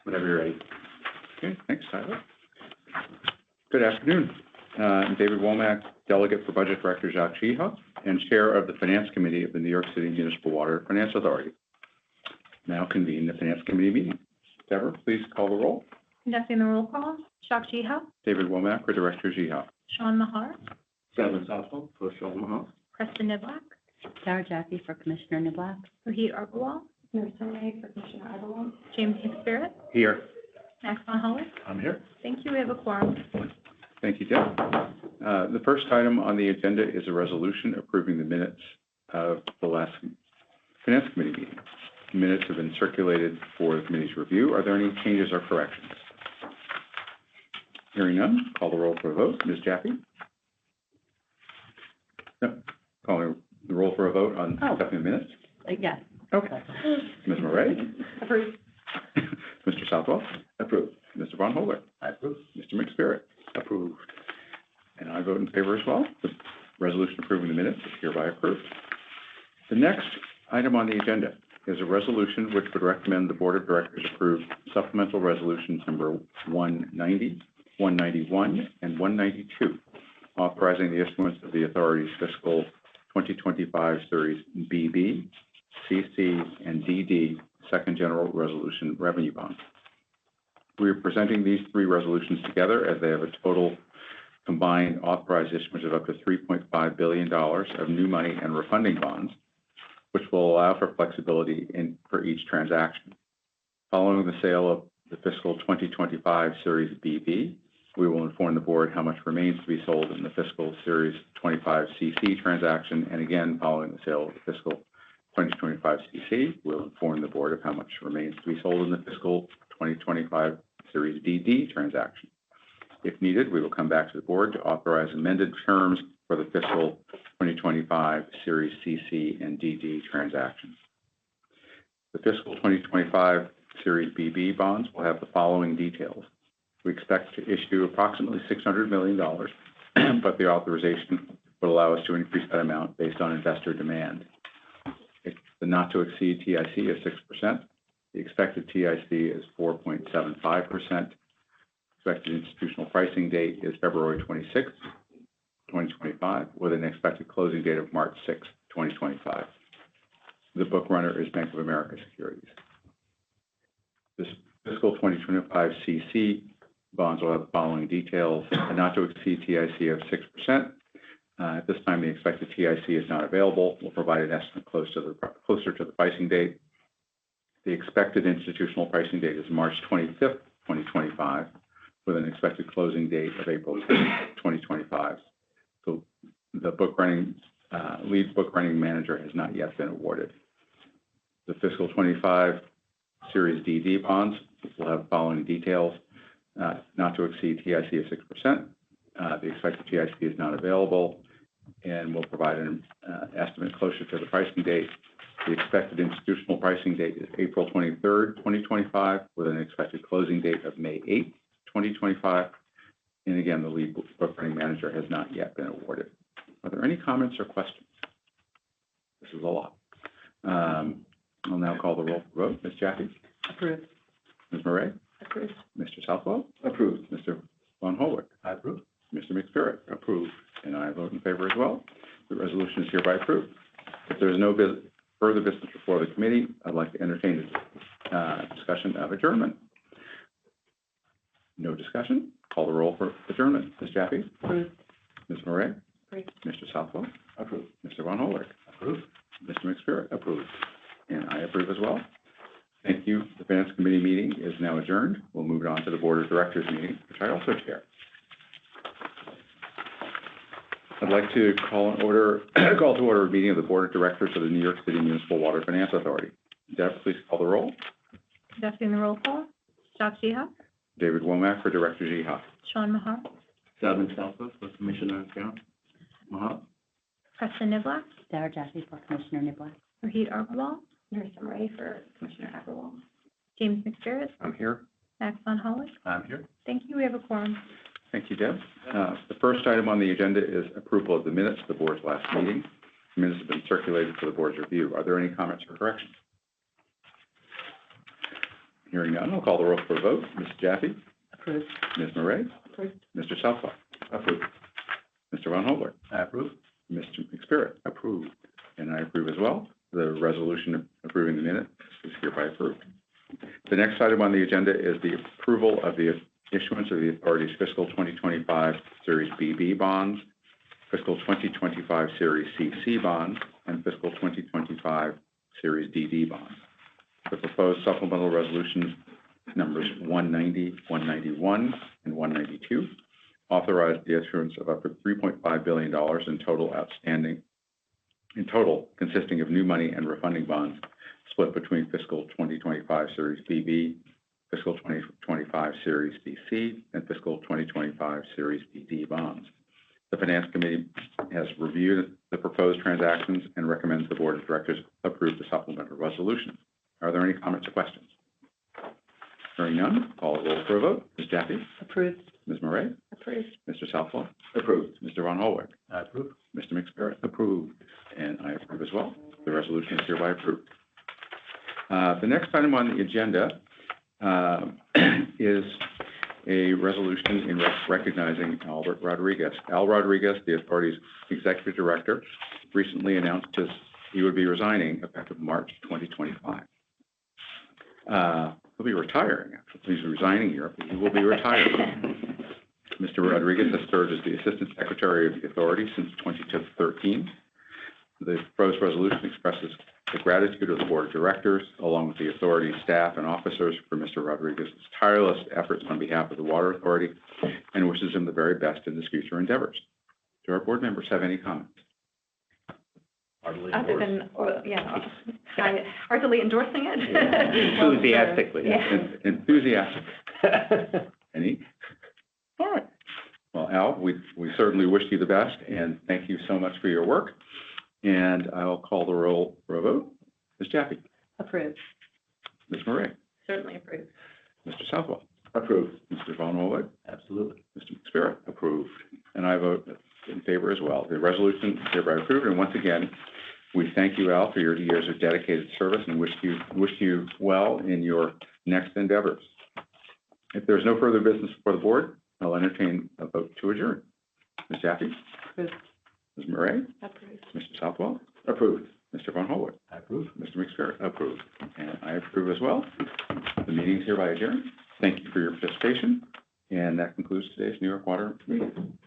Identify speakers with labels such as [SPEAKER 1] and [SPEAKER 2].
[SPEAKER 1] Whenever you're ready.
[SPEAKER 2] Okay, thanks, Tyler. Good afternoon. I'm David Womack, Delegate for Budget Director Jacques Jiha, and Chair of the Finance Committee of the New York City Municipal Water Finance Authority. Now convene the Finance Committee meeting. Deborah, please call the roll.
[SPEAKER 3] Conducting the roll call, Jacques Jiha,
[SPEAKER 2] David Womack for Director Jiha.
[SPEAKER 3] Sean Mahar,
[SPEAKER 1] Seven Southwell for Sean Mahal.
[SPEAKER 3] Preston Niblack,
[SPEAKER 4] Sarah Jaffe for Commissioner Niblack.
[SPEAKER 3] Rohit Agrawal,
[SPEAKER 5] Marissa Ray for Commissioner Agrawal.
[SPEAKER 3] James McSpirit,
[SPEAKER 1] Here.
[SPEAKER 3] Max Von Holler.
[SPEAKER 1] I'm here.
[SPEAKER 3] Thank you. We have a quorum.
[SPEAKER 2] Thank you, Deb. The first item on the agenda is a resolution approving the minutes of the last Finance Committee meeting. The minutes have been circulated for the committee's review. Are there any changes or corrections? Hearing none, call the roll for a vote. Ms. Jaffe? No, calling the roll for a vote on accepting the minutes?
[SPEAKER 4] Yes.
[SPEAKER 2] Okay. Ms. Murray?
[SPEAKER 3] Approved.
[SPEAKER 2] Mr. Southwell? Approved. Mr. Von Holler?
[SPEAKER 1] I approve.
[SPEAKER 2] Mr. McSpirit?
[SPEAKER 1] Approved.
[SPEAKER 2] And I vote in favor as well. The resolution approving the minutes is hereby approved. The next item on the agenda is a resolution which would recommend the Board of Directors approve supplemental resolutions number 190, 191, and 192, authorizing the issuance of the authority's fiscal 2025 Series BB, CC, and DD Second General Resolution Revenue Bonds. We are presenting these three resolutions together as they have a total combined authorized issuance of up to $3.5 billion of new money and refunding bonds, which will allow for flexibility for each transaction. Following the sale of the fiscal 2025 Series BB, we will inform the board how much remains to be sold in the fiscal Series 25 CC transaction, and again, following the sale of the fiscal 2025 CC, we'll inform the board of how much remains to be sold in the fiscal 2025 Series DD transaction. If needed, we will come back to the board to authorize amended terms for the fiscal 2025 Series CC and DD transactions. The fiscal 2025 Series BB bonds will have the following details. We expect to issue approximately $600 million, but the authorization would allow us to increase that amount based on investor demand. The not-to-exceed TIC is 6%. The expected TIC is 4.75%. Expected institutional pricing date is February 26, 2025, with an expected closing date of March 6, 2025. The book runner is Bank of America Securities. This fiscal 2025 CC bonds will have the following details: a not-to-exceed TIC of 6%. At this time, the expected TIC is not available. We'll provide an estimate closer to the pricing date. The expected institutional pricing date is March 25th, 2025, with an expected closing date of April 2025. So the lead book running manager has not yet been awarded. The fiscal 25 Series DD bonds will have the following details: not to exceed TIC of 6%. The expected TIC is not available, and we'll provide an estimate closer to the pricing date. The expected institutional pricing date is April 23rd, 2025, with an expected closing date of May 8th, 2025. And again, the lead book running manager has not yet been awarded. Are there any comments or questions? This is a lot. I'll now call the roll for vote. Ms. Jaffe?
[SPEAKER 4] Approved.
[SPEAKER 2] Ms. Murray?
[SPEAKER 3] Approved.
[SPEAKER 2] Mr. Southwell?
[SPEAKER 1] Approved.
[SPEAKER 2] Mr. Von Holler?
[SPEAKER 1] I approve.
[SPEAKER 2] Mr. McSpirit? Approved. And I vote in favor as well. The resolution is hereby approved. If there is no further business before the committee, I'd like to entertain a discussion of adjournment. No discussion? Call the roll for adjournment. Ms. Jaffe?
[SPEAKER 4] Approved.
[SPEAKER 2] Ms. Murray?
[SPEAKER 3] Approved.
[SPEAKER 2] Mr. Southwell?
[SPEAKER 1] Approved.
[SPEAKER 2] Mr. Von Holler?
[SPEAKER 1] Approved.
[SPEAKER 2] Mr. McSpirit? Approved. And I approve as well. Thank you. The Finance Committee meeting is now adjourned. We'll move on to the Board of Directors meeting, which I also chair. I'd like to call to order a meeting of the Board of Directors of the New York City Municipal Water Finance Authority. Deb, please call the roll.
[SPEAKER 3] Conducting the roll call, Jacques Jiha,
[SPEAKER 2] David Womack for Director Jiha.
[SPEAKER 3] Sean Mahar,
[SPEAKER 1] Seven Southwell for Commissioner Mahal.
[SPEAKER 3] Preston Niblack,
[SPEAKER 4] Sarah Jaffe for Commissioner Niblack.
[SPEAKER 3] Rohit Agrawal,
[SPEAKER 5] Marissa Ray for Commissioner Agrawal.
[SPEAKER 3] James McSpirit,
[SPEAKER 2] I'm here.
[SPEAKER 3] Max Von Holler.
[SPEAKER 1] I'm here.
[SPEAKER 3] Thank you. We have a quorum.
[SPEAKER 2] Thank you, Deb. The first item on the agenda is approval of the minutes of the board's last meeting. The minutes have been circulated for the board's review. Are there any comments or corrections? Hearing none, I'll call the roll for a vote. Ms. Jaffe?
[SPEAKER 4] Approved.
[SPEAKER 2] Ms. Murray?
[SPEAKER 5] Approved.
[SPEAKER 2] Mr. Southwell?
[SPEAKER 1] Approved.
[SPEAKER 2] Mr. Von Hoyler?
[SPEAKER 1] I approve.
[SPEAKER 2] Mr. McSpirit?
[SPEAKER 1] Approved.
[SPEAKER 2] And I approve as well. The resolution approving the minutes is hereby approved. The next item on the agenda is the approval of the issuance of the authority's fiscal 2025 Series BB bonds, fiscal 2025 Series CC bonds, and fiscal 2025 Series DD bonds. The proposed supplemental resolutions numbers 190, 191, and 192 authorize the issuance of up to $3.5 billion in total consisting of new money and refunding bonds split between fiscal 2025 Series BB, fiscal 2025 Series BC, and fiscal 2025 Series DD bonds. The Finance Committee has reviewed the proposed transactions and recommends the Board of Directors approve the supplemental resolution. Are there any comments or questions? Hearing none, call the roll for a vote. Ms. Jaffe?
[SPEAKER 4] Approved.
[SPEAKER 2] Ms. Murray?
[SPEAKER 5] Approved.
[SPEAKER 2] Mr. Southwell?
[SPEAKER 1] Approved.
[SPEAKER 2] Mr. Von Holwick?
[SPEAKER 1] I approve.
[SPEAKER 2] Mr. McSpirit? Approved. And I approve as well. The resolution is hereby approved. The next item on the agenda is a resolution in recognizing Albert Rodriguez. Al Rodriguez, the authority's executive director, recently announced he would be resigning effective March 2025. He'll be retiring, actually. He's resigning here, but he will be retiring. Mr. Rodriguez has served as the Assistant Secretary of the Authority since 2013. The proposed resolution expresses the gratitude of the Board of Directors, along with the Authority's staff and officers, for Mr. Rodriguez's tireless efforts on behalf of the Water Authority, and wishes him the very best in his future endeavors. Do our board members have any comments?
[SPEAKER 1] Heartily
[SPEAKER 5] Other
[SPEAKER 1] endorsed.
[SPEAKER 5] than, heartily endorsing it.
[SPEAKER 1] Enthusiastically.
[SPEAKER 5] Yeah.
[SPEAKER 2] Enthusiastic. Any? All right. Well, Al, we certainly wish you the best, and thank you so much for your work. And I'll call the roll for a vote. Ms. Jaffe?
[SPEAKER 4] Approved.
[SPEAKER 2] Ms. Murray?
[SPEAKER 5] Certainly approved.
[SPEAKER 2] Mr. Southwell?
[SPEAKER 1] Approved.
[SPEAKER 2] Mr. Von Holwick?
[SPEAKER 1] Absolutely.
[SPEAKER 2] Mr. McSpirit? Approved. And I vote in favor as well. The resolution is hereby approved. And once again, we thank you, Al, for your years of dedicated service and wish you well in your next endeavors. If there's no further business before the board, I'll entertain a vote to adjourn. Ms. Jaffe?
[SPEAKER 4] Approved.
[SPEAKER 2] Ms. Murray?
[SPEAKER 5] Approved.
[SPEAKER 2] Mr. Southwell?
[SPEAKER 1] Approved.
[SPEAKER 2] Mr. Von Holwick?
[SPEAKER 1] I approve.
[SPEAKER 2] Mr. McSpirit? Approved. And I approve as well. The meeting is hereby adjourned. Thank you for your participation. And that concludes today's New York Water meeting.